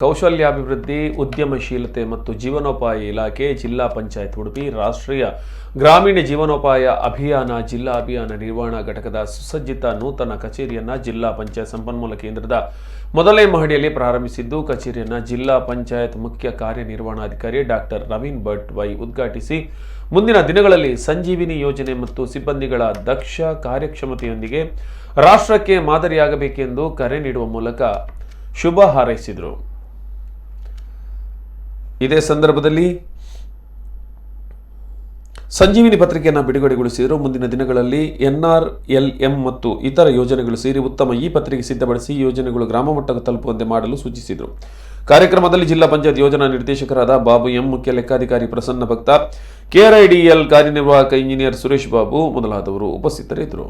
ಕೌಶಲ್ಯಾಭಿವೃದ್ಧಿ, ಉದ್ಯಮಶೀಲತೆ ಮತ್ತು ಜೀವನೋಪಾಯ ಇಲಾಖೆ, ಜಿಲ್ಲಾ ಪಂಚಾಯತ್ ಉಡುಪಿ, ರಾಷ್ಟ್ರೀಯ ಗ್ರಾಮೀಣ ಜೀವನೋಪಾಯ ಅಭಿಯಾನ, ಜಿಲ್ಲಾ ಅಭಿಯಾನ ನಿರ್ವಹಣಾ ಘಟಕದ ಸುಸಜ್ಜಿತ ನೂತನ ಕಚೇರಿಯನ್ನು ಜಿಲ್ಲಾ ಪಂಚಾಯತ್ ಸಂಪನ್ಮೂಲ ಕೇಂದ್ರದ ಮೊದಲನೇ ಮಹಡಿಯಲ್ಲಿ ಪ್ರಾರಂಭಿಸಿದ್ದು, ಕಚೇರಿಯನ್ನು ಜಿಲ್ಲಾ ಪಂಚಾಯತ್ ಮುಖ್ಯ ಕಾರ್ಯನಿರ್ವಹಣಾಧಿಕಾರಿ ಡಾಕ್ಟರ್ ನವೀನ್ ಭಟ್ ವೈ ಉದ್ಘಾಟಿಸಿ, ಮುಂದಿನ ದಿನಗಳಲ್ಲಿ ಸಂಜೀವಿನಿ ಯೋಜನೆ ಮತ್ತು ಸಿಬ್ಬಂದಿಗಳ ದಕ್ಷ ಕಾರ್ಯಕ್ಷಮತೆಯೊಂದಿಗೆ ರಾಷ್ಟ್ರಕ್ಕೆ ಮಾದರಿಯಾಗಬೇಕೆಂದು ಕರೆ ನೀಡುವ ಮೂಲಕ ಶುಭ ಹಾರೈಸಿದರು. ಇದೇ ಸಂದರ್ಭದಲ್ಲಿ ಸಂಜೀವಿನಿ ಪತ್ರಿಕೆಯನ್ನು ಬಿಡುಗಡೆಗೊಳಿಸಿದರು. ಮುಂದಿನ ದಿನಗಳಲ್ಲಿ NRLM ಮತ್ತು ಇತರ ಯೋಜನೆಗಳು ಸೇರಿ ಉತ್ತಮ ಈ ಪತ್ರಿಕೆ ಸಿದ್ಧಪಡಿಸಿ ಯೋಜನೆಗಳು ಗ್ರಾಮ ಮಟ್ಟಕ್ಕೆ ತಲುಪುವಂತೆ ಮಾಡಲು ಸೂಚಿಸಿದರು. ಕಾರ್ಯಕ್ರಮದಲ್ಲಿ ಜಿಲ್ಲಾ ಪಂಚಾಯತ್ ಯೋಜನಾ ನಿರ್ದೇಶಕರಾದ ಬಾಬು ಎಂ, ಮುಖ್ಯ ಲೆಕ್ಕಾಧಿಕಾರಿ ಪ್ರಸನ್ನ ಭಕ್ತ, KRIDL ಕಾರ್ಯನಿರ್ವಾಹಕ ಇಂಜಿನಿಯರ್ ಸುರೇಶ್ ಬಾಬು ಮೊದಲಾದವರು ಉಪಸ್ಥಿತರಿದ್ದರು.